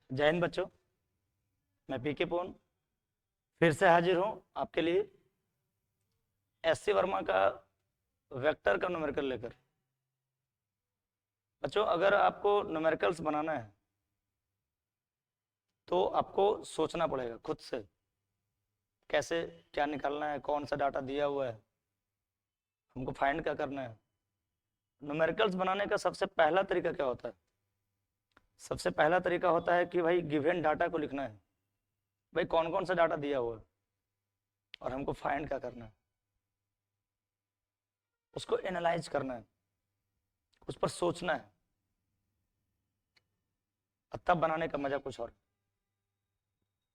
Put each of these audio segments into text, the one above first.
जय हिंद बच्चों, मैं पीके पून फिर से हाजिर हूं आपके लिए एससी वर्मा का वेक्टर का न्यूमेरिकल लेकर। बच्चों, अगर आपको न्यूमेरिकल्स बनाना है तो आपको सोचना पड़ेगा खुद से, कैसे क्या निकालना है, कौन सा डाटा दिया हुआ है, हमको फाइंड क्या करना है। न्यूमेरिकल्स बनाने का सबसे पहला तरीका क्या होता है? सबसे पहला तरीका होता है कि भाई गिवन डाटा को लिखना है, भाई कौन कौन सा डाटा दिया हुआ है और हमको फाइंड क्या करना है, उसको एनालाइज करना है, उस पर सोचना है, तब बनाने का मजा कुछ और।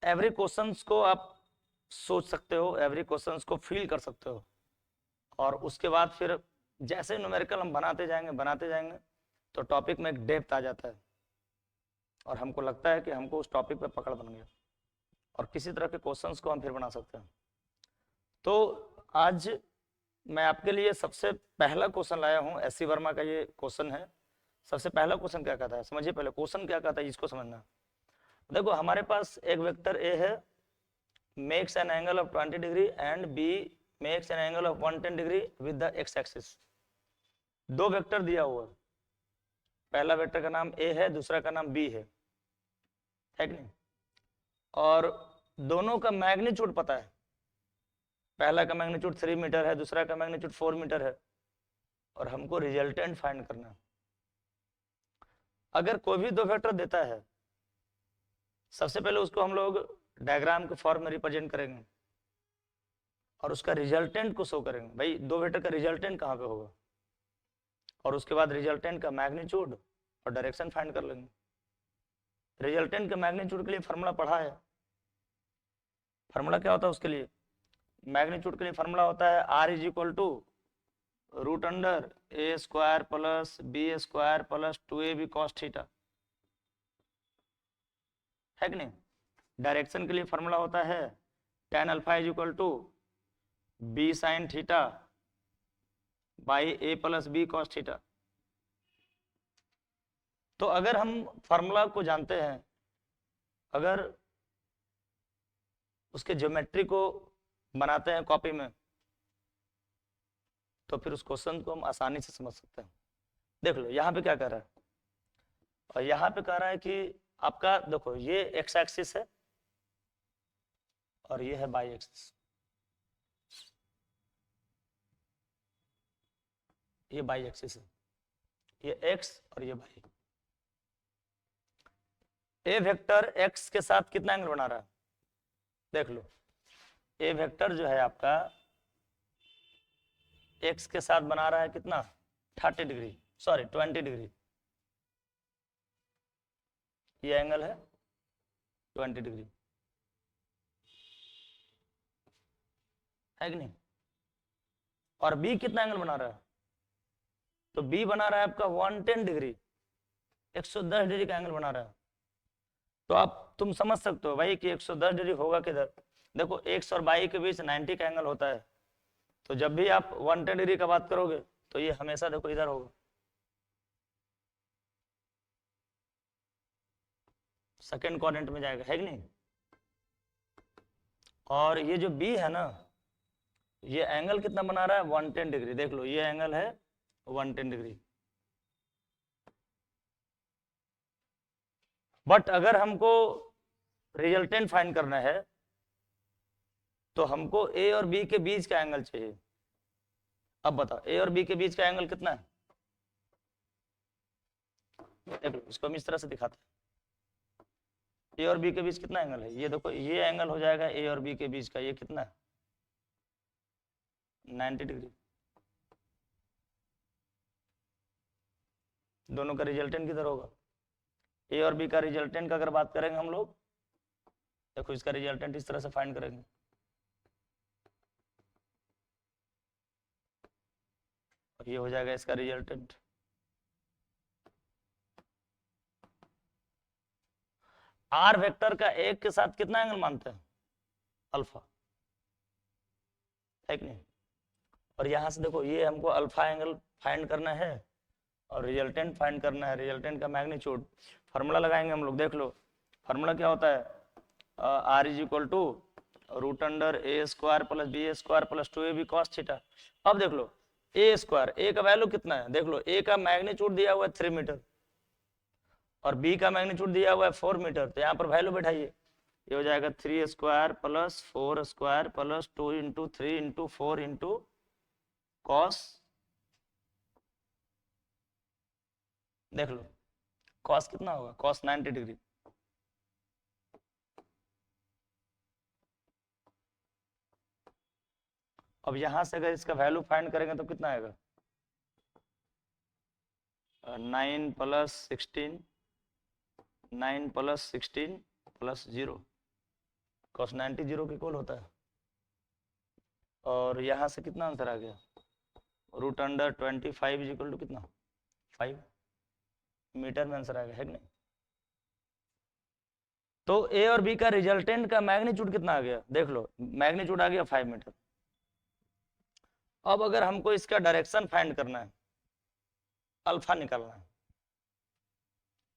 एवरी क्वेश्चंस को आप सोच सकते हो, एवरी क्वेश्चंस को फील कर सकते हो, और उसके बाद फिर जैसे न्यूमेरिकल हम बनाते जाएंगे तो टॉपिक में एक डेप्थ आ जाता है और हमको लगता है कि हमको उस टॉपिक पे पकड़ बन गया और किसी तरह के क्वेश्चंस को हम फिर बना सकते हैं। तो आज मैं आपके लिए सबसे पहला क्वेश्चन लाया हूं, एससी वर्मा का ये क्वेश्चन है। सबसे पहला क्वेश्चन क्या कहता है, समझिए पहले क्वेश्चन क्या कहता है, इसको समझना। देखो, हमारे पास एक वेक्टर ए है, makes an angle of 20 degree and B makes an angle of 110 degree with the X axis. दो वेक्टर दिया हुआ है, पहला वेक्टर का नाम ए है, दूसरा का नाम बी है कि नहीं? और दोनों का मैग्नीट्यूड पता है, पहला का मैग्नीट्यूड 3 मीटर है, दूसरा का मैग्नीट्यूड 4 मीटर है, और हमको रिजल्टेंट फाइंड करना है। अगर कोई भी दो वेक्टर देता है, सबसे पहले उसको हम लोग डायग्राम के फॉर्म में रिप्रेजेंट करेंगे और उसका रिजल्टेंट को शो करेंगे, भाई दो वेक्टर का रिजल्टेंट कहाँ पे होगा, और उसके बाद रिजल्टेंट का मैग्नीट्यूड और डायरेक्शन फाइंड कर लेंगे। रिजल्टेंट के मैग्नीट्यूड के लिए फार्मूला पढ़ा है। फार्मूला क्या होता है उसके लिए? मैग्नीट्यूड के लिए फार्मूला होता है R is equal to root under A square plus B square plus 2ab cos theta, है कि नहीं? डायरेक्शन के लिए फार्मूला होता है tan alpha is equal to B sine theta by A plus B cos theta. तो अगर हम फार्मूला को जानते हैं, अगर उसके ज्योमेट्री को बनाते हैं कॉपी में, तो फिर उस क्वेश्चन को हम आसानी से समझ सकते हैं। देख लो यहाँ पे क्या कर रहा है, और यहाँ पे कह रहा है कि आपका देखो ये एक्स एक्सिस है और ये है बाई एक्सिस, ये बाई एक्सिस है, ये एक्स और ये बाई। ए वेक्टर एक्स के साथ कितना एंगल बना रहा है, देख लो। ए वेक्टर जो है आपका एक्स के साथ बना रहा है कितना, 30 डिग्री, सॉरी 20 डिग्री। ये एंगल है 20 डिग्री, है कि नहीं? और बी कितना एंगल बना रहा है, तो बी बना रहा है आपका 110 डिग्री, 110 डिग्री का एंगल बना रहा है। तो तुम समझ सकते हो भाई कि 110 डिग्री होगा किधर। देखो एक्स और बाई के बीच 90 का एंगल होता है, तो जब भी आप 110 डिग्री का बात करोगे तो ये हमेशा देखो इधर होगा, सेकंड क्वाड्रेंट में जाएगा, है कि नहीं? और ये जो बी है ना, ये एंगल कितना बना रहा है, 110 डिग्री। देख लो ये एंगल है 110 डिग्री। बट अगर हमको रिजल्टेंट फाइंड करना है तो हमको ए और बी के बीच का एंगल चाहिए। अब बताओ ए और बी के बीच का एंगल कितना है, देख लो इसको हम इस तरह से दिखाते हैं। ए और बी के बीच कितना एंगल है, ये देखो ये एंगल हो जाएगा ए और बी के बीच का, ये कितना है, 90 डिग्री। दोनों का रिजल्टेंट किधर होगा, ए और बी का रिजल्टेंट का अगर बात करेंगे हम लोग, देखो इसका रिजल्टेंट इस तरह से फाइंड करेंगे, और ये हो जाएगा इसका रिजल्टेंट। आर वेक्टर का एक के साथ कितना एंगल मानते हैं, अल्फा, है कि नहीं? और यहां से देखो ये हमको अल्फा एंगल फाइंड करना है और रिजल्टेंट फाइंड करना है, रिजल्टेंट का मैग्नीट्यूड। फार्मूला लगाएंगे हम लोग, देख लो फार्मूला क्या होता है, R is equal to root under A square plus B square plus 2ab cos theta. अब देख लो ए स्क्वायर, ए का वैल्यू कितना है, देख लो ए का मैग्नीट्यूड दिया हुआ है 3 मीटर और बी का मैग्नीट्यूड दिया हुआ है 4 मीटर, तो यहाँ पर वैल्यू बैठाइए, ये हो जाएगा 3 square plus 4 square plus 2 into 3 into 4 into cos, देख लो कॉस कितना होगा, कॉस 90 डिग्री। अब यहां से अगर इसका वैल्यू फाइंड करेंगे तो कितना आएगा, 9 प्लस 16, 9 प्लस 16 प्लस 0, कॉस 90 0 के इक्वल होता है। और यहां से कितना आंसर आ गया, root under 25 is equal to कितना 5 मीटर में आंसर आ गया है कि नहीं। तो ए और बी का रिजल्टेंट का मैग्नीट्यूड कितना आ गया, देख लो मैग्नीट्यूड आ गया 5 मीटर। अब अगर हमको इसका डायरेक्शन फाइंड करना है, अल्फा निकालना है,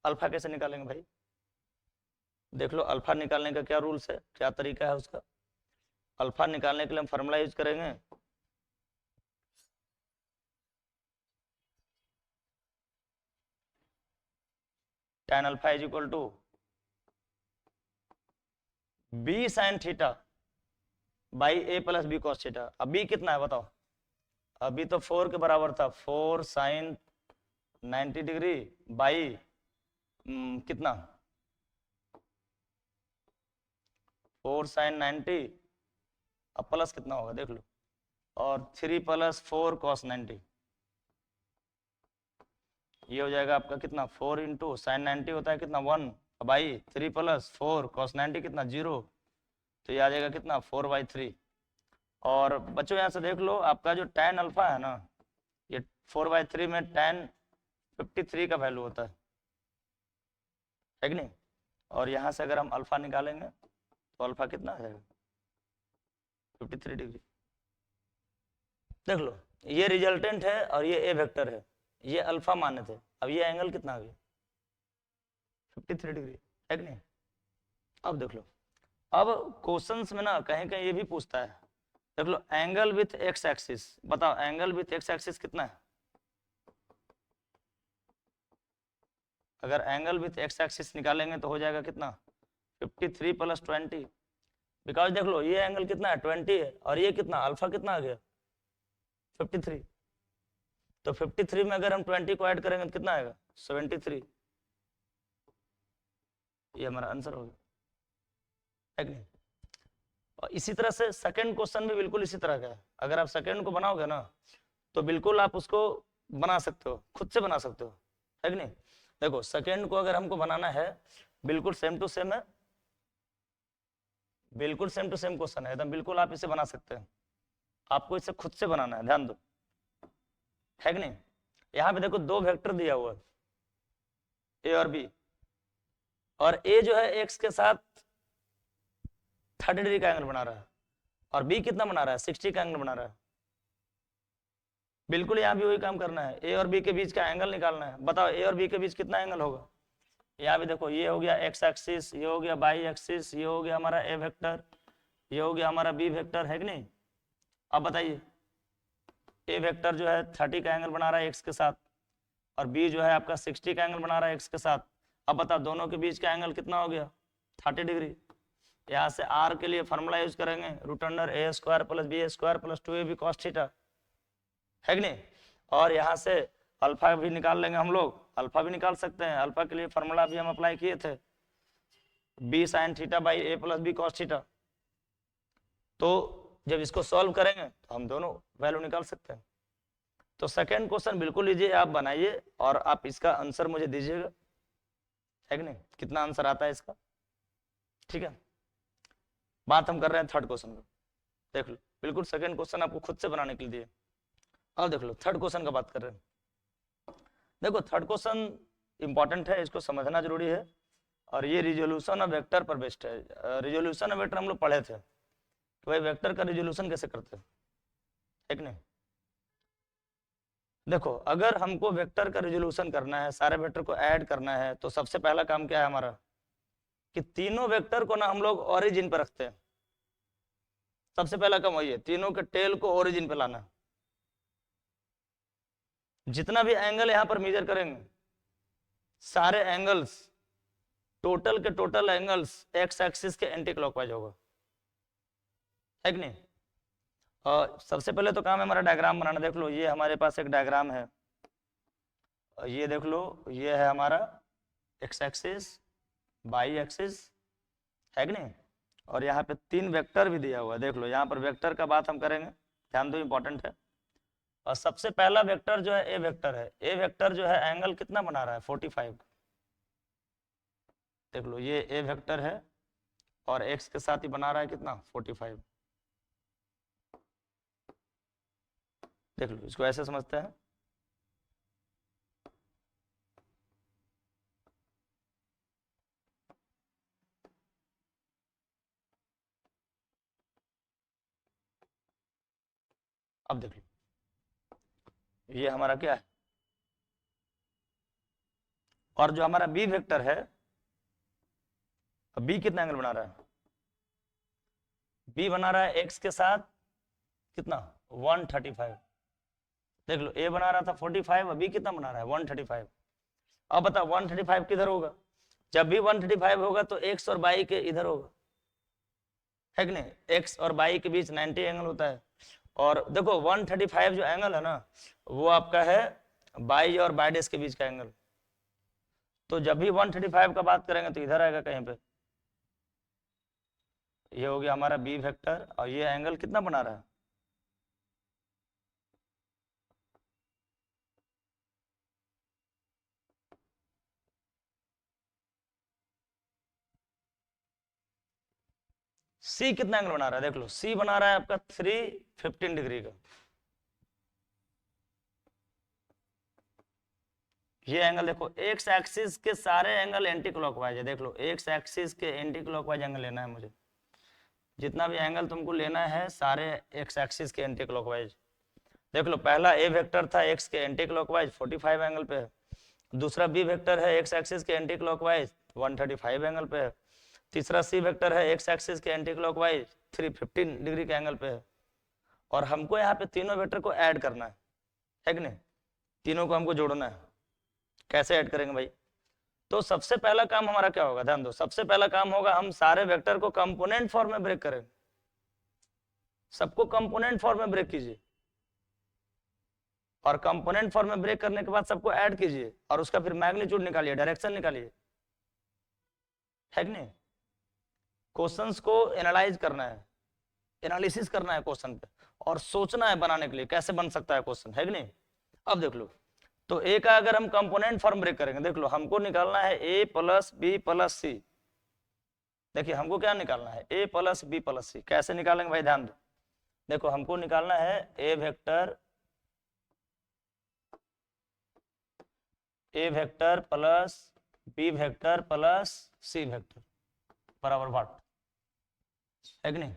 अल्फा कैसे निकालेंगे भाई, देख लो अल्फा निकालने का क्या रूल्स है, क्या तरीका है उसका। अल्फा निकालने के लिए हम फार्मूला यूज करेंगे, tan alpha is equal to B sine theta by A plus B cos theta. अब बी कितना है बताओ, अभी तो 4 के बराबर था, 4 साइन 90 डिग्री बाई कितना 4 साइन 90, अब प्लस कितना होगा देख लो, और 3 प्लस 4 कॉस 90, ये हो जाएगा आपका कितना 4 इंटू साइन 90 होता है कितना 1 बाई 3 प्लस 4 कॉस 90 कितना 0, तो ये आ जाएगा कितना 4/3। और बच्चों यहाँ से देख लो आपका जो tan अल्फा है ना, ये 4/3 में tan 53 का वैल्यू होता है कि नहीं। और यहाँ से अगर हम अल्फा निकालेंगे तो अल्फा कितना आ जाएगा 53 डिग्री। देख लो ये रिजल्टेंट है और ये ए वेक्टर है, ये अल्फा माने थे, अब ये एंगल कितना आ गया 53 डिग्री है कि नहीं। अब देख लो, अब क्वेश्चंस में ना कहीं कहीं ये भी पूछता है, देख लो एंगल विथ एक्स एक्सिस, बताओ एंगल विथ एक्स एक्सिस कितना है, अगर एंगल विथ एक्स एक्सिस निकालेंगे तो हो जाएगा कितना 53 प्लस 20, बिकॉज देख लो ये एंगल कितना है 20 है और ये कितना अल्फा कितना आ गया 53, तो 53 में अगर हम 20 को ऐड करेंगे तो कितना आएगा 73, ये हमारा आंसर हो गया है कि नहीं। और इसी तरह से सेकंड क्वेश्चन भी बिल्कुल इसी तरह का है, अगर आप सेकंड को बनाओगे ना तो बिल्कुल आप उसको बना सकते हो, खुद से बना सकते हो है कि नहीं। देखो सेकंड को अगर हमको बनाना है बिल्कुल सेम टू सेम है, बिल्कुल सेम टू सेम क्वेश्चन है एकदम, बिल्कुल आप इसे बना सकते हैं, आपको इसे खुद से बनाना है, ध्यान दो है कि नहीं। यहाँ पे देखो दो वेक्टर दिया हुआ है ए और बी, और ए जो है एक्स के साथ 30 डिग्री का एंगल बना रहा है और बी कितना बना रहा है 60 का एंगल बना रहा है, बिल्कुल यहाँ भी वही काम करना है, ए और बी के बीच का एंगल निकालना है। बताओ ए और बी के बीच कितना एंगल होगा, यहाँ भी देखो ये हो गया एक्स एक्सिस, ये हो गया वाई एक्सिस, ये हो गया हमारा ए वेक्टर, ये हो गया हमारा बी वेक्टर है कि नहीं। अब बताइए ए वेक्टर जो है 30 का एंगल बना रहा है एक्स के साथ और बी जो है आपका 60 का एंगल बना रहा है एक्स के साथ। अब बता दोनों के बीच का एंगल कितना हो गया 30 डिग्री। यहाँ से आर के लिए फार्मूला यूज करेंगे root under A square plus B square plus 2ab cos theta है कि नहीं। और यहाँ से अल्फा भी निकाल लेंगे हम लोग, अल्फा भी निकाल सकते हैं, अल्फा के लिए फार्मूला भी हम अप्लाई किए थे B sine theta by A plus B cos theta. तो जब इसको सॉल्व करेंगे तो हम दोनों वैल्यू निकाल सकते हैं। तो सेकेंड क्वेश्चन बिल्कुल लीजिए, आप बनाइए और आप इसका आंसर मुझे दीजिएगा है कि नहीं, कितना आंसर आता है इसका। ठीक है, बात हम कर रहे हैं थर्ड क्वेश्चन को, देख लो बिल्कुल सेकेंड क्वेश्चन आपको खुद से बनाने के लिए दिए। अब देख लो थर्ड क्वेश्चन का बात कर रहे हैं। देखो थर्ड क्वेश्चन इंपॉर्टेंट है, इसको समझना जरूरी है और ये रिजोल्यूशन ऑफ वेक्टर पर बेस्ड है। रिजोल्यूशन ऑफ वेक्टर हम लोग पढ़े थे कि भाई वेक्टर का रिजोल्यूशन कैसे करते हैं, ठीक नहीं। देखो अगर हमको वेक्टर का रिजोल्यूशन करना है, सारे वेक्टर को ऐड करना है, तो सबसे पहला काम क्या है हमारा कि तीनों वेक्टर को ना हम लोग ओरिजिन पे रखते हैं। सबसे पहला काम वही है, तीनों के टेल को ओरिजिन पे लाना। जितना भी एंगल यहां पर मेजर करेंगे, सारे एंगल्स, टोटल के टोटल एंगल्स एक्स एक्सिस के एंटी क्लॉकवाइज होगा, है कि नहीं। और सबसे पहले तो काम है हमारा डायग्राम बनाना। देख लो, ये हमारे पास एक डायग्राम है, ये देख लो, ये है हमारा एक्स एक्सिस, वाई एक्सिस, है कि नहीं। और यहाँ पे 3 वेक्टर भी दिया हुआ है। देख लो, यहाँ पर वेक्टर का बात हम करेंगे, ध्यान दो, इंपॉर्टेंट है। और सबसे पहला वेक्टर जो है ए वेक्टर है। ए वेक्टर जो है एंगल कितना बना रहा है, 45। देख लो, ये ए वेक्टर है और एक्स के साथ ही बना रहा है कितना, 45। देख लो, इसको ऐसे समझते हैं। अब देख लो, ये हमारा क्या है, और जो हमारा बी वेक्टर है, बी कितना एंगल बना रहा है, बी बना रहा है एक्स के साथ कितना, 135। देख लो, ए बना रहा था 45, अभी कितना बना रहा है, 135। अब बता 135 किधर होगा, जब भी 135 होगा तो एक्स और बाई के इधर होगा, है कि नहीं। एक्स और बाई के बीच 90 एंगल होता है। और देखो 135 जो एंगल है ना, वो आपका है बाई और बाई डेस के बीच का एंगल। तो जब भी 135 का बात करेंगे तो इधर आएगा कहीं पे। ये हो गया हमारा बी वेक्टर, और ये एंगल कितना बना रहा है, सी कितना एंगल बना रहा है, देख लो, सी बना रहा है आपका 315 डिग्री का। ये एंगल देखो, एक्स एक्सिस के सारे एंगल एंटी क्लॉकवाइज है। देख लो, एक्स एक्सिस के एंटी क्लॉकवाइज एंगल लेना है मुझे। जितना भी एंगल तुमको लेना है, सारे एक्स एक्सिस के एंटी क्लॉकवाइज। देख लो, पहला ए वेक्टर था एक्स के एंटी क्लॉकवाइज 45 एंगल पे है। दूसरा बी वेक्टर है एक्स एक्सिस के एंटी क्लॉकवाइज 135 एंगल पे है। तीसरा सी वेक्टर है एक्स एक्सिस के एंटी क्लॉकवाइज 315 डिग्री के एंगल पे है। और हमको यहाँ पे तीनों वेक्टर को ऐड करना है कि नहीं, तीनों को हमको जोड़ना है। कैसे ऐड करेंगे भाई, तो सबसे पहला काम हमारा क्या होगा, ध्यान दो, सबसे पहला काम होगा हम सारे वेक्टर को कंपोनेंट फॉर्म में ब्रेक करेंगे। सबको कंपोनेंट फॉर्म में ब्रेक कीजिए, और कंपोनेंट फॉर्म में ब्रेक करने के बाद सबको ऐड कीजिए, और उसका फिर मैग्नीट्यूड निकालिए, डायरेक्शन निकालिए, है कि नहीं। क्वेश्चंस को एनालाइज करना है, एनालिसिस करना है क्वेश्चन पे, और सोचना है बनाने के लिए कैसे बन सकता है क्वेश्चन, है कि नहीं। अब देख लो, तो ए का अगर हम कंपोनेंट फॉर्म ब्रेक करेंगे, देख लो, हमको निकालना है A plus B plus C. देखिए, हमको क्या निकालना है, A plus B plus C. कैसे निकालेंगे भाई, ध्यान दो, देखो, हमको निकालना है A vector plus B vector plus C vector बराबर व्हाट, है कि नहीं।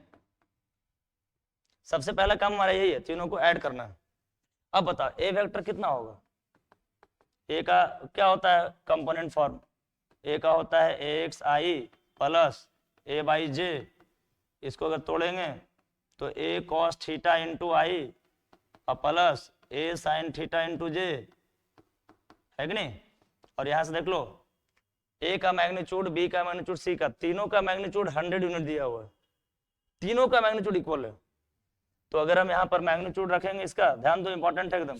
सबसे पहला काम हमारा यही है, तीनों को ऐड करना है। अब बताओ ए वेक्टर कितना होगा, ए का क्या होता है कंपोनेंट फॉर्म, ए का होता है A X I plus A Y J. इसको अगर तोड़ेंगे तो A cos theta into I और plus A sine theta into J, है कि नहीं। और यहां से देख लो, ए का मैग्नीट्यूड, बी का मैग्नीट्यूड, सी का, तीनों का मैग्नीट्यूड 100 यूनिट दिया हुआ है, तीनों का मैग्नीट्यूड इक्वल है। तो अगर हम यहाँ पर मैग्नीट्यूड रखेंगे इसका, ध्यान दो, इंपॉर्टेंट है एकदम,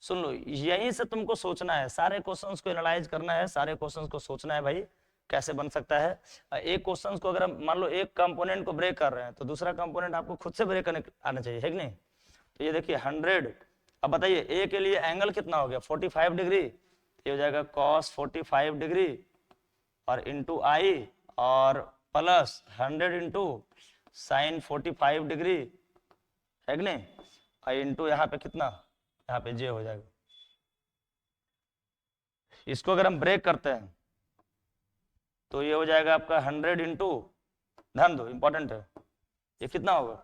सुन लो, यहीं से तुमको सोचना है, सारे क्वेश्चंस को एनालाइज करना है, सारे क्वेश्चंस को सोचना है भाई कैसे बन सकता है। एक क्वेश्चंस को अगर हम मान लो एक कंपोनेंट को ब्रेक कर रहे हैं, तो दूसरा कंपोनेंट आपको खुद से ब्रेक करने आना चाहिए, है कि नहीं। तो ये देखिए 100। अब बताइए ए के लिए एंगल कितना हो गया, 45 डिग्री। ये हो जाएगा cos 45 डिग्री और इंटू आई, और प्लस 100 इंटू साइन 45 डिग्री, है कि नहीं, और इंटू यहाँ पे कितना, यहाँ पे जे हो जाएगा। इसको अगर हम ब्रेक करते हैं तो ये हो जाएगा आपका 100 इंटू, ध्यान दो, इंपॉर्टेंट है, ये कितना होगा,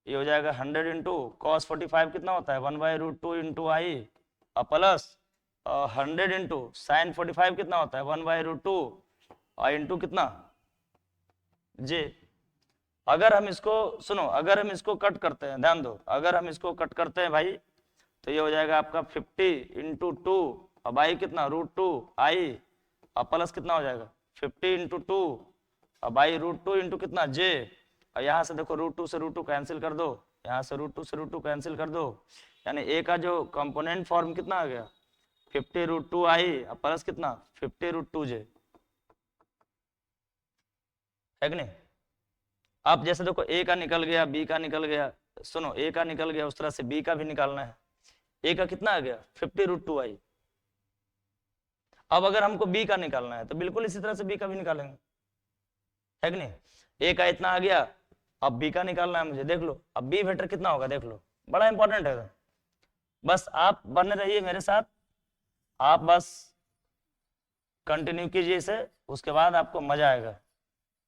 ये हो जाएगा 100 इंटू cos 45 कितना होता है, 1/√2 इंटू आई और प्लस 100 इंटू साइन 45 कितना होता है 1/√2 और इंटू कितना जे। अगर हम इसको सुनो, अगर हम इसको कट करते हैं, ध्यान दो, अगर हम इसको कट करते हैं भाई तो ये हो जाएगा आपका 50 इंटू 2 और बाई कितना √2 आई और प्लस कितना हो जाएगा 50 इंटू 2 और बाई √2 इंटू कितना जे। और यहाँ से देखो √2 से √2 कैंसिल कर दो, यहाँ से √2 से √2 कैंसिल कर दो, यानी ए का जो कंपोनेंट फॉर्म कितना आ गया 50 √2 आई और प्लस कितना 50 √2 जे, है कि नहीं। अब जैसे देखो ए का निकल गया, बी का निकल गया, सुनो ए का निकल गया, उस तरह से बी का भी निकालना है। ए का कितना आ गया 50 √2 आई। अब अगर हमको बी का निकालना है तो बिल्कुल इसी तरह से बी का भी निकालेंगे, है कि नहीं। ए का इतना आ गया, अब बी का निकालना है मुझे, देख लो अब बी वेक्टर कितना होगा, देख लो बड़ा इंपॉर्टेंट है। बस आप बने रहिए मेरे साथ, आप बस कंटिन्यू कीजिए इसे, उसके बाद आपको मजा आएगा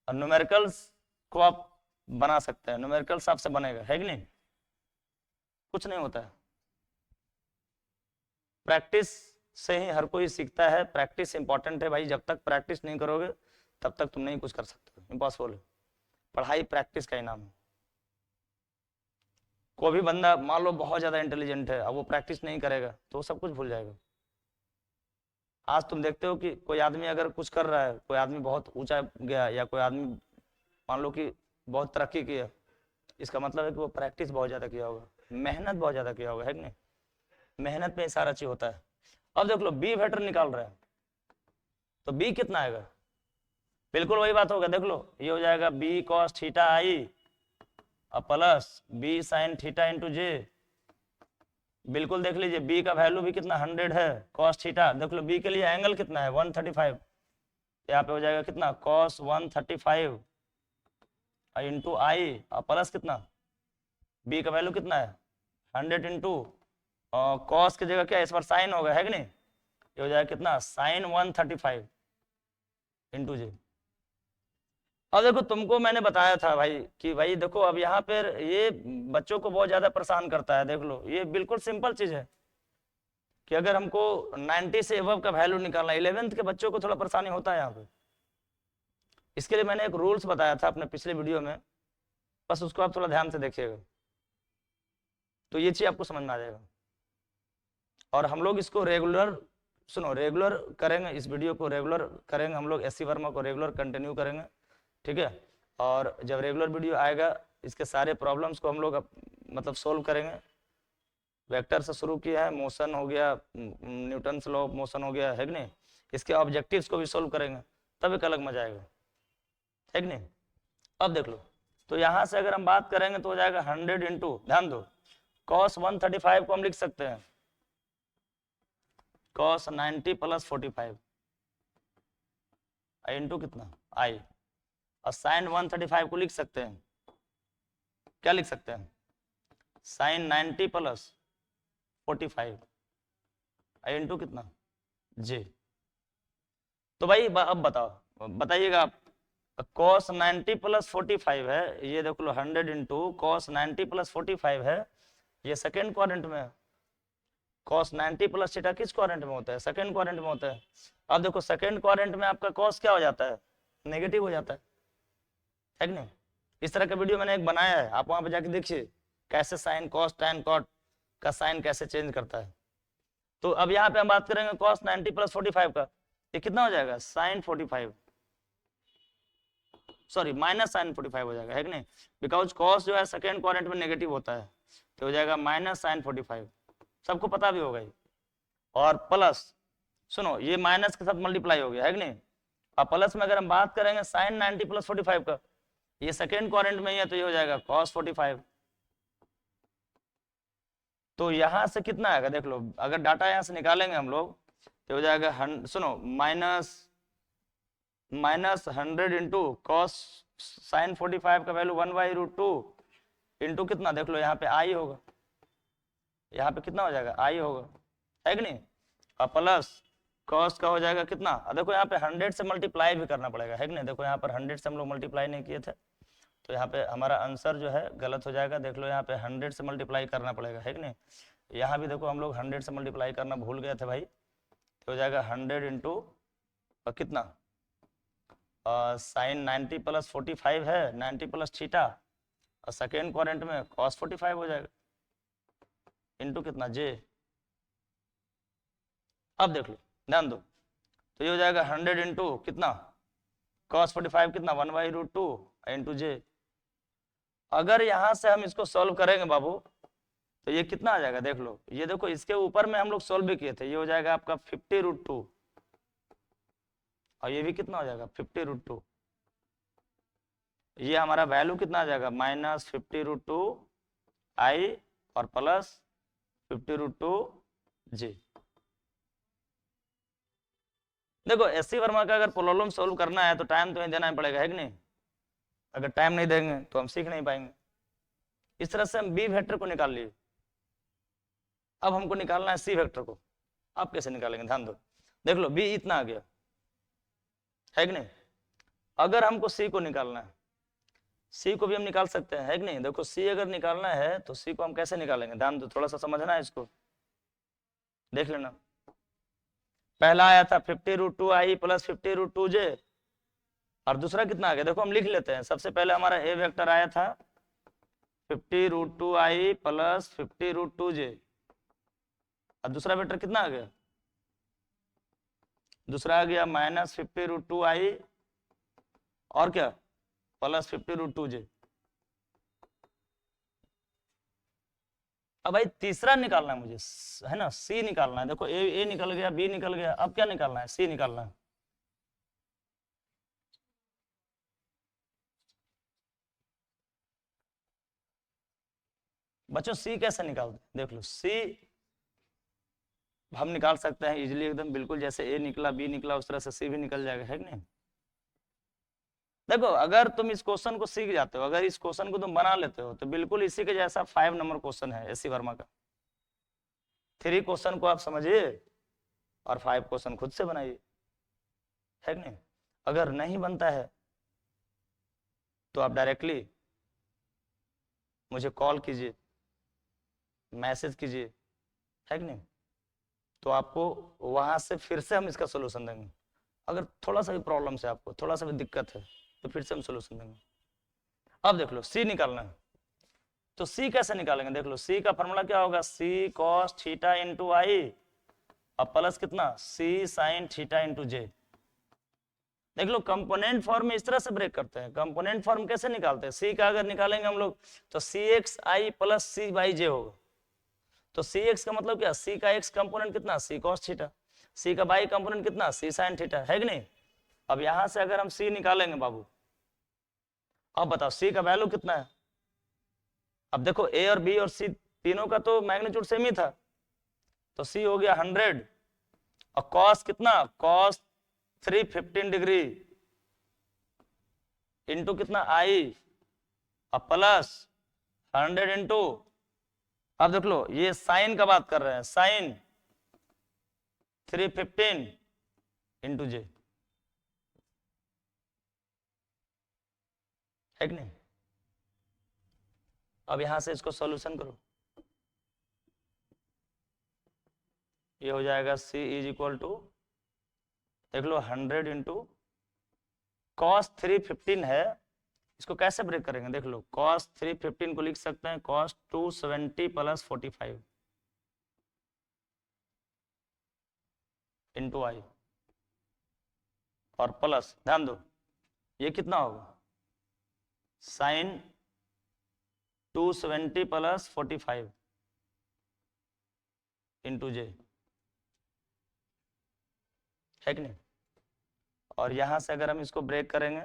और न्यूमेरिकल्स को आप बना सकते हैं, न्यूमेरिकल्स आपसे बनेगा, है कि नहीं। कुछ नहीं होता है, प्रैक्टिस से ही हर कोई सीखता है, प्रैक्टिस इंपॉर्टेंट है भाई। जब तक प्रैक्टिस नहीं करोगे तब तक तुम नहीं कुछ कर सकते, इम्पॉसिबल है। पढ़ाई प्रैक्टिस का इनाम है। कोई भी बंदा मान लो बहुत ज्यादा इंटेलिजेंट है, अब वो प्रैक्टिस नहीं करेगा तो वो सब कुछ भूल जाएगा। आज तुम देखते हो कि कोई आदमी अगर कुछ कर रहा है, कोई आदमी बहुत ऊंचा गया या कोई आदमी मान लो कि बहुत तरक्की किया, इसका मतलब है कि वो प्रैक्टिस बहुत ज्यादा किया होगा, मेहनत बहुत ज्यादा किया होगा, है कि नहीं। मेहनत में सारा चीज होता है। अब देख लो बी वेक्टर निकाल रहे हैं तो बी कितना आएगा, बिल्कुल वही बात होगा, देख लो ये हो जाएगा बी कॉस थीटा आई और plus B sine theta into J. बिल्कुल देख लीजिए बी का वैल्यू भी कितना 100 है, कॉस थीटा देख लो, बी के लिए एंगल कितना है 135, यहाँ पे हो जाएगा कितना कॉस 135 इंटू आई और प्लस कितना बी का वैल्यू कितना है 100 इंटू कॉस की जगह क्या इस बार साइन होगा, है कि नहीं। ये हो जाएगा कितना साइन 135 इंटू जे। अब देखो तुमको मैंने बताया था भाई कि भाई देखो अब यहाँ पर ये बच्चों को बहुत ज्यादा परेशान करता है, देख लो ये बिल्कुल सिंपल चीज है कि अगर हमको 90 से एबव का वैल्यू निकालना, 11th के बच्चों को थोड़ा परेशानी होता है यहाँ पे। इसके लिए मैंने एक रूल्स बताया था अपने पिछले वीडियो में, बस उसको आप थोड़ा ध्यान से देखिएगा तो ये चीज आपको समझ में आ जाएगा। और हम लोग इसको रेगुलर सुनो रेगुलर करेंगे, इस वीडियो को रेगुलर करेंगे हम लोग, एससी वर्मा को रेगुलर कंटिन्यू करेंगे, ठीक है। और जब रेगुलर वीडियो आएगा इसके सारे प्रॉब्लम्स को हम लोग मतलब सोल्व करेंगे। वेक्टर से शुरू किया है, मोशन हो गया, न्यूटन्स लॉ ऑफ मोशन हो गया, है कि नहीं, इसके ऑब्जेक्टिव्स को भी सोल्व करेंगे, तब एक अलग मजा आएगा, है कि नहीं। अब देख लो तो यहाँ से अगर हम बात करेंगे तो हो जाएगा 100 इंटू, ध्यान दो cos 135 को हम लिख सकते हैं cos 90 प्लस 45 इंटू कितना आई, और साइन 135 को लिख सकते हैं, क्या लिख सकते हैं साइन 90 प्लस 45 इंटू कितना जे। तो भाई अब बताओ, बताइएगा आप, cos 90 प्लस 45 है, ये देख लो 100 इंटू cos 90 प्लस 45 है, ये सेकेंड क्वाड्रेंट में है। cos 90 प्लस थीटा किस क्वाड्रेंट में होता है, सेकेंड क्वाड्रेंट में होता है। अब देखो सेकेंड क्वाड्रेंट में आपका cos क्या हो जाता है, नेगेटिव हो जाता है कि नहीं। इस तरह का वीडियो मैंने एक बनाया है, आप वहां पे जाके देखिए कैसे साइन cos tan cot का साइन कैसे चेंज करता है। तो अब यहाँ पे हम बात करेंगे cos 90 प्लस 45 का, ये कितना हो जाएगा साइन 45, सॉरी माइनस साइन 45 हो जाएगा, है कि नहीं, बिकॉज cos जो है सेकेंड क्वाड्रेंट में नेगेटिव होता है, तो हो जाएगा माइनस साइन 45, सबको पता भी होगा ये। और प्लस सुनो ये माइनस के साथ मल्टीप्लाई हो गया, है कि नहीं। और प्लस में अगर हम बात करेंगे साइन 90 प्लस 45 का, ये सेकेंड क्वाड्रेंट में ही है तो ये हो जाएगा cos 45। तो यहां से कितना आएगा देख लो, अगर डाटा यहां से निकालेंगे हम लोग तो हो जाएगा सुनो माइनस 100 इंटू कॉस साइन 45 का वैल्यू 1/√2 इंटू कितना देख लो यहाँ पे आई होगा, यहाँ पे कितना हो जाएगा आई होगा, है कि नहीं। और प्लस कॉस का हो जाएगा कितना, देखो यहाँ पे 100 से मल्टीप्लाई भी करना पड़ेगा, है कि नहीं। देखो यहाँ पर 100 से हम लोग मल्टीप्लाई नहीं किए थे तो यहाँ पे हमारा आंसर जो है गलत हो जाएगा। देख लो यहाँ पे 100 से मल्टीप्लाई करना पड़ेगा, है कि नहीं। यहाँ भी देखो हम लोग 100 से मल्टीप्लाई करना भूल गए थे भाई, तो हो जाएगा 100 इंटू कितना साइन 90 प्लस 45 है, 90 प्लस थीटा, और सेकेंड क्वाड्रेंट में कॉस 45 हो जाएगा इंटू कितना जे। अब देख लो, ध्यान दो, तो ये हो जाएगा 100 इंटू कितना कॉस 45 कितना 1/√2 इंटू जे। अगर यहां से हम इसको सॉल्व करेंगे बाबू तो ये कितना आ जाएगा, देख लो, ये देखो इसके ऊपर में हम लोग सॉल्व भी किए थे, ये हो जाएगा आपका 50√2, और ये भी कितना हो जाएगा 50√2। ये हमारा वैल्यू कितना आ जाएगा -50√2 आई और प्लस 50√2 जी। देखो एससी वर्मा का अगर प्रॉब्लम सॉल्व करना है तो टाइम तो नहीं देना ही पड़ेगा, है कि नहीं? अगर टाइम नहीं देंगे तो हम सीख नहीं पाएंगे। इस तरह से हम बी वेक्टर को निकाल लिए। अब हमको निकालना है सी वेक्टर को। आप कैसे निकालेंगे, ध्यान दो, देख लो बी इतना आ गया, है कि नहीं? अगर हमको सी को निकालना है, सी को भी हम निकाल सकते हैं, है कि नहीं? देखो सी अगर निकालना है तो सी को हम कैसे निकालेंगे, ध्यान दो, थोड़ा सा समझना है इसको, देख लेना। पहला आया था 50√2 आई प्लस 50√2 जे, और दूसरा कितना आ गया, देखो हम लिख लेते हैं। सबसे पहले हमारा ए वेक्टर आया था 50√2 आई प्लस 50√2 जे, और दूसरा वेक्टर कितना आ गया, दूसरा आ गया -50√2 आई और क्या प्लस 50√2 जे। अब भाई तीसरा निकालना है मुझे, है ना, सी निकालना है। देखो ए निकल गया, बी निकल गया, अब क्या निकालना है, सी निकालना है। बच्चों सी कैसे निकालते हैं, देख लो, सी हम निकाल सकते हैं इजीली एकदम, बिल्कुल जैसे ए निकला बी निकला उस तरह से सी भी निकल जाएगा, है कि नहीं? देखो अगर तुम इस क्वेश्चन को सीख जाते हो, अगर इस क्वेश्चन को तुम बना लेते हो तो बिल्कुल इसी के जैसा 5 नंबर क्वेश्चन है एससी वर्मा का। 3 क्वेश्चन को आप समझिए और 5 क्वेश्चन खुद से बनाइए, है कि नहीं? अगर नहीं बनता है तो आप डायरेक्टली मुझे कॉल कीजिए, मैसेज कीजिए, है कि नहीं? तो आपको वहां से फिर से हम इसका सोल्यूशन देंगे। अगर थोड़ा सा भी प्रॉब्लम है, आपको थोड़ा सा भी दिक्कत है, तो फिर से हम सोल्यूशन देंगे। अब देख लो सी निकालना है, तो सी कैसे निकालेंगे, देख लो सी का फॉर्मूला क्या होगा, सी कॉस थीटा इंटू आई और प्लस कितना सी साइन थीटा इंटू जे। देख लो कंपोनेंट फॉर्म में इस तरह से ब्रेक करते हैं। कंपोनेंट फॉर्म कैसे निकालते हैं, सी का अगर निकालेंगे हम लोग तो C X I plus C Y J होगा। तो सी एक्स का मतलब क्या, सी का एक्स कंपोनेंट कितना सी कॉस थीटा, सी का बाई कंपोनेंट कितना सी साइन थीटा, है कि नहीं? अब यहां से अगर हम सी निकालेंगे बाबू, अब बताओ सी का वैल्यू कितना है। अब देखो ए और बी और सी तीनों का तो मैग्नीट्यूड सेम ही था, तो सी हो गया 100 और कॉस कितना कॉस 315 डिग्री इंटू कितना आई और प्लस 100 इंटू, अब देख लो ये साइन का बात कर रहे हैं, साइन 315 इंटू जे, है कि नहीं? अब यहां से इसको सॉल्यूशन करो, ये हो जाएगा C इज इक्वल टू, देख लो 100 इंटू कॉस 315 है, इसको कैसे ब्रेक करेंगे, देख लो कॉस 315 को लिख सकते हैं कॉस 270 प्लस 45 इंटू आई और प्लस, ध्यान दो ये कितना होगा साइन 270 प्लस 45 इंटू जे, है कि नहीं? और यहां से अगर हम इसको ब्रेक करेंगे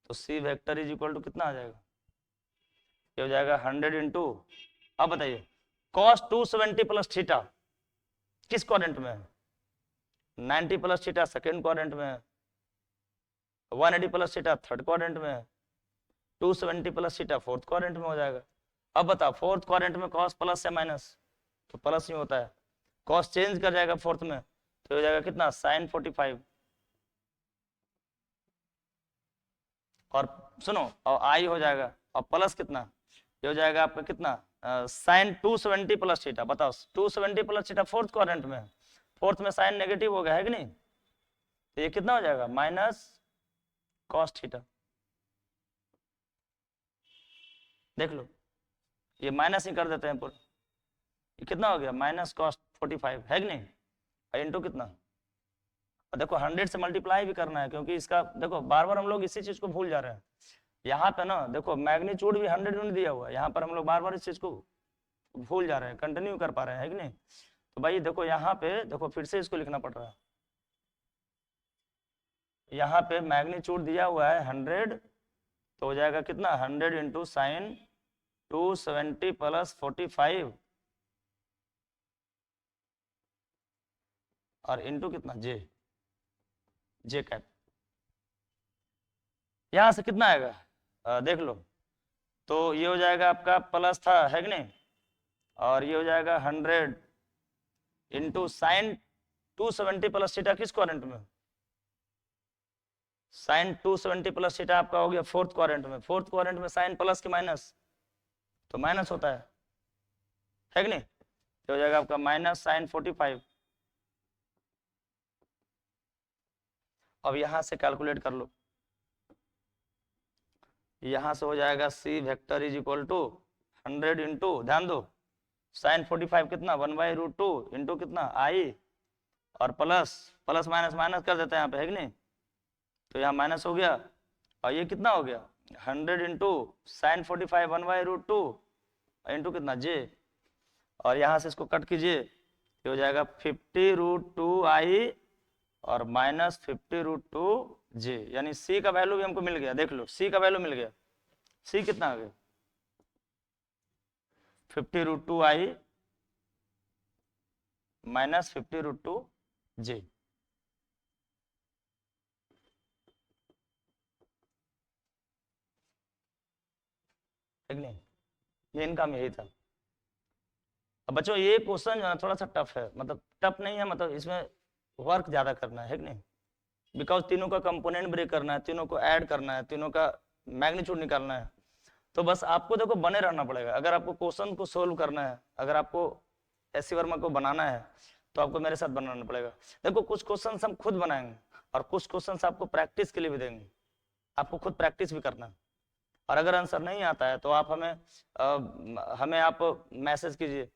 तो सी वेक्टर इज इक्वल टू कितना आ जाएगा, ये हो जाएगा 100 इंटू, अब बताइए कॉस 270 प्लस थीटा किस क्वाड्रेंट में है, 90 प्लस थीटा सेकेंड क्वाड्रेंट में है, 180 प्लस थीटा थर्ड क्वाड्रेंट में है, 270 प्लस थीटा फोर्थ क्वाड्रेंट में हो जाएगा। अब बताओ फोर्थ क्वाड्रेंट में कॉस प्लस या माइनस, तो प्लस ही होता है, कॉस चेंज कर जाएगा फोर्थ में, तो हो जाएगा कितना साइन 45 और सुनो और आई हो जाएगा और प्लस कितना, ये हो जाएगा आपका कितना साइन 270 प्लस थीटा। बताओ 270 प्लस थीटा फोर्थ क्वाड्रेंट में है, फोर्थ में साइन नेगेटिव हो गया है कि नहीं, तो ये कितना हो जाएगा माइनस कॉस थीटा। देख लो ये माइनस ही कर देते हैं पूरा, ये कितना हो गया माइनस कॉस 45 है कि नहीं, इंटू कितना, और देखो 100 से मल्टीप्लाई भी करना है, क्योंकि इसका देखो बार बार हम लोग इसी चीज को भूल जा रहे हैं। यहाँ पे ना देखो मैग्नीट्यूड भी 100 यूनिट दिया हुआ है, यहाँ पर हम लोग बार बार इस चीज को भूल जा रहे हैं, कंटिन्यू कर पा रहे हैं है कि नहीं। तो भाई देखो यहाँ पे देखो फिर से इसको लिखना पड़ रहा है, यहाँ पे मैग्नीट्यूड दिया हुआ है 100, तो हो जाएगा कितना 100 इंटू साइन 270 प्लस 45 और इंटू कितना जे कैप। यहां से कितना आएगा देख लो, तो ये हो जाएगा आपका प्लस था है कि नहीं, और ये हो जाएगा 100 इंटू साइन 270 प्लस थीटा किस क्वाड्रेंट में, साइन 270 प्लस थीटा आपका हो गया फोर्थ क्वाड्रेंट में, फोर्थ क्वाड्रेंट में साइन प्लस के माइनस, तो माइनस होता है कि नहीं, तो हो जाएगा आपका माइनस साइन 45। अब यहां से कैलकुलेट कर लो, यहां से हो जाएगा C vector is equal to 100 into ध्यान दो साइन 45 कितना 1/√2 इंटू कितना आई, और प्लस प्लस माइनस माइनस कर देते हैं यहाँ पे है कि नहीं, तो यहाँ माइनस हो गया, और ये कितना हो गया 100 इंटू साइन 45 1/√2 इंटू कितना जे, और यहाँ से इसको कट कीजिए, ये हो जाएगा 50√2 आई और माइनस 50√2 जे, यानी सी का वैल्यू भी हमको मिल गया। देख लो सी का वैल्यू मिल गया, सी कितना आ गया 50√2 आई माइनस 50√2 जे। ठीक नहीं, मेन काम यही था। अब बच्चों ये क्वेश्चन जो है थोड़ा सा टफ है, मतलब टफ नहीं है, मतलब इसमें वर्क ज्यादा करना है कि नहीं, बिकॉज तीनों का कंपोनेंट ब्रेक करना है, तीनों को ऐड करना है, तीनों का मैग्नीट्यूड निकालना है। तो बस आपको देखो बने रहना पड़ेगा, अगर आपको क्वेश्चन को सोल्व करना है, अगर आपको एस.सी. वर्मा को बनाना है तो आपको मेरे साथ बनाना पड़ेगा। देखो कुछ क्वेश्चन हम खुद बनाएंगे और कुछ क्वेश्चन आपको प्रैक्टिस के लिए भी देंगे, आपको खुद प्रैक्टिस भी करना है, और अगर आंसर नहीं आता है तो आप हमें आप मैसेज कीजिए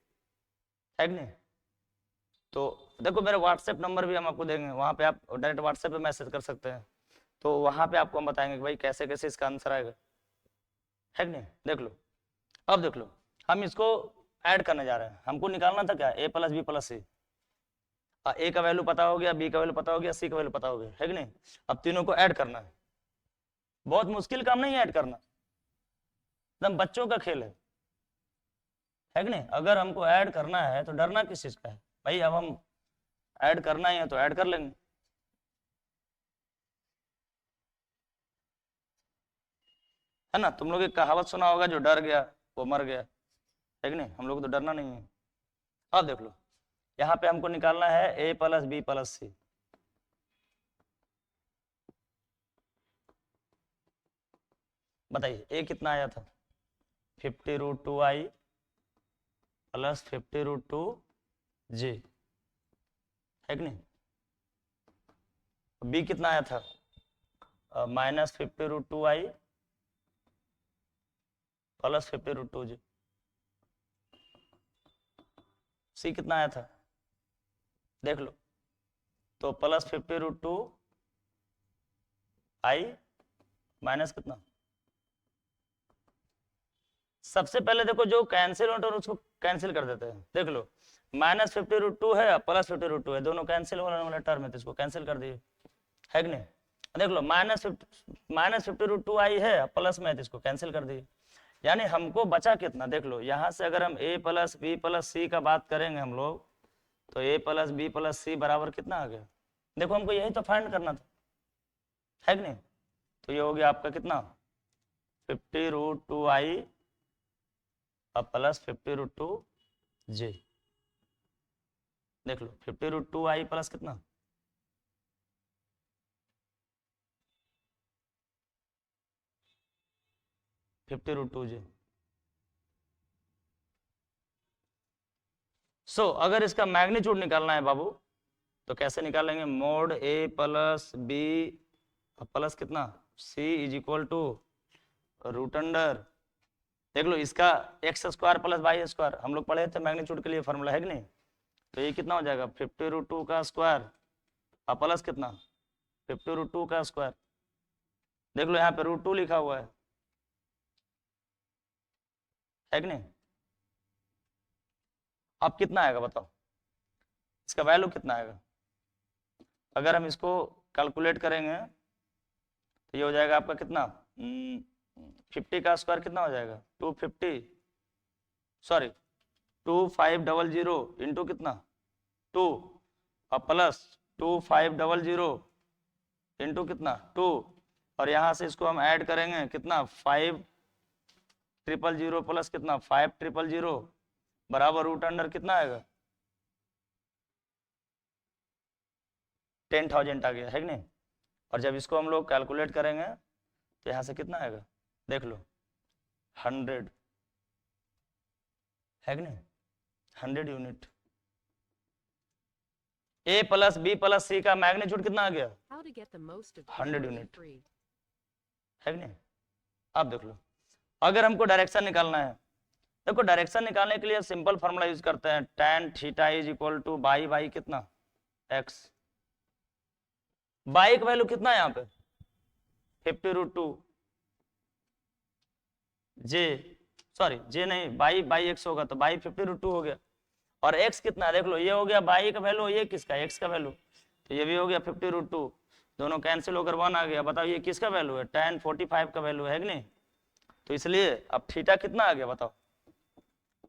है कि नहीं। तो देखो मेरा व्हाट्सएप नंबर भी हम आपको देंगे, वहाँ पे आप डायरेक्ट व्हाट्सएप पे मैसेज कर सकते हैं, तो वहाँ पे आपको हम बताएंगे कि भाई कैसे कैसे इसका आंसर आएगा है कि नहीं। देख लो अब देख लो हम इसको ऐड करने जा रहे हैं, हमको निकालना था क्या a प्लस बी प्लस सी, ए का वैल्यू पता हो गया, बी का वैल्यू पता हो गया, सी का वैल्यू पता हो गया है कि नहीं। अब तीनों को ऐड करना है, बहुत मुश्किल काम नहीं है ऐड करना, एकदम बच्चों का खेल है कि नहीं। अगर हमको ऐड करना है तो डरना किस चीज का है भाई, अब हम ऐड करना ही है तो ऐड कर लेंगे। है ना, तुम लोग एक कहावत सुना होगा, जो डर गया वो मर गया, है कि नहीं। हम लोग तो डरना नहीं है। अब देख लो यहाँ पे हमको निकालना है a प्लस बी प्लस सी, बताइए a कितना आया था 50√2 आई प्लस 50√2 जे, है कि नहीं। b कितना आया था माइनस 50√2 आई प्लस 50√2 जे, सी कितना आया था देख लो, तो प्लस 50√2 आई माइनस कितना, सबसे पहले देखो जो कैंसिल होता है उसको कैंसिल कर देते हैं। देख लो माइनस 50√2 है प्लस 50√2 है, दोनों कैंसिल होने वाला टर्म है, तो इसको कैंसिल कर दिए है कि नहीं। देख लो माइनस 50√2 आई है प्लस में, तो इसको कैंसिल कर दिए, यानी हमको बचा कितना। देख लो यहाँ से अगर हम a प्लस बी प्लस सी का बात करेंगे हम लोग, तो a प्लस बी प्लस सी बराबर कितना आ गया, देखो हमको यही तो फाइंड करना था है कि नहीं। तो ये हो गया आपका कितना 50√2 आई अब प्लस 50√2 जे, देख लो 50√2 आई प्लस कितना 50√2 जे। सो अगर इसका मैग्नीट्यूड निकालना है बाबू, तो कैसे निकालेंगे, mod A plus B plus कितना C is equal to root under, देख लो इसका X square plus Y square, हम लोग पढ़े थे मैग्नीट्यूड के लिए फॉर्मूला है कि नहीं। तो ये कितना हो जाएगा 50√2 का स्क्वायर और प्लस कितना 50√2 का स्क्वायर, देख लो यहाँ पे √2 लिखा हुआ है कि नहीं। अब कितना आएगा बताओ, इसका वैल्यू कितना आएगा, अगर हम इसको कैलकुलेट करेंगे तो ये हो जाएगा आपका कितना 50 का स्क्वायर कितना हो जाएगा 250 सॉरी 2500 इंटू कितना 2 और प्लस 2500 इंटू कितना 2 और यहाँ से इसको हम ऐड करेंगे कितना 5000 प्लस कितना 5000 बराबर रूट अंडर कितना आएगा 10,000 आ गया है कि नहीं। और जब इसको हम लोग कैलकुलेट करेंगे तो यहाँ से कितना आएगा देख लो 100 है कि नहीं, 100 यूनिट। ए प्लस बी प्लस सी का मैग्नीट्यूड कितना आ गया 100 यूनिट है कि नहीं। अब देख लो अगर हमको डायरेक्शन निकालना है, देखो डायरेक्शन निकालने के लिए सिंपल फॉर्मूला यूज करते हैं tan theta is equal two by by कितना x, बाई का वैल्यू कितना है यहाँ पे 50√2 जे नहीं बाई बाई x होगा तो बाई 50√2 हो गया और x कितना है देख लो ये हो गया बाई का वैल्यू, ये किसका x का वैल्यू, तो ये भी हो गया 50√2, दोनों कैंसिल होकर 1 आ गया। बताओ ये किसका वैल्यू है tan 45 का वैल्यू है कि नहीं। तो इसलिए अब थीटा कितना आ गया बताओ,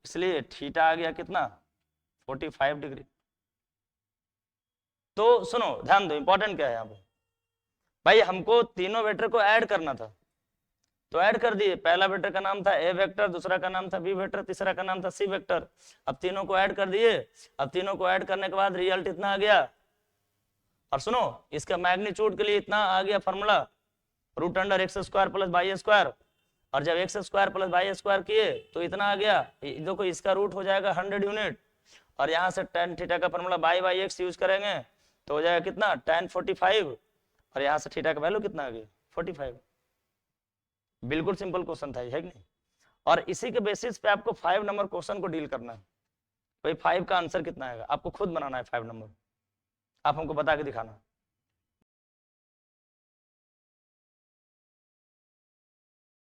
इसलिए थीटा आ गया कितना 45 डिग्री। तो सुनो ध्यान दो इंपॉर्टेंट क्या है यहाँ पे भाई, हमको तीनों वेक्टर को ऐड करना था तो ऐड कर दिए, पहला वेक्टर का नाम था ए वेक्टर, दूसरा का नाम था बी वेक्टर, तीसरा का नाम था सी वेक्टर। अब तीनों को ऐड कर दिए, अब तीनों को ऐड करने के बाद रिजल्ट इतना आ गया। और सुनो इसका मैग्नीट्यूड के लिए इतना आ गया formula root under X square plus Y square, और जब X square plus Y square किए तो इतना आ गया, देखो इसका रूट हो जाएगा 100 यूनिट और यहाँ से tan थीटा का formula by by x use करेंगे तो हो जाएगा कितना tan 45 और यहाँ से थीटा का वैल्यू कितना आ गया 45। बिल्कुल सिंपल क्वेश्चन था है कि नहीं। और इसी के बेसिस पे आपको 5 नंबर क्वेश्चन को डील करना है। भाई 5 का आंसर कितना आएगा आपको खुद बनाना है 5 नंबर, आप हमको बता के दिखाना।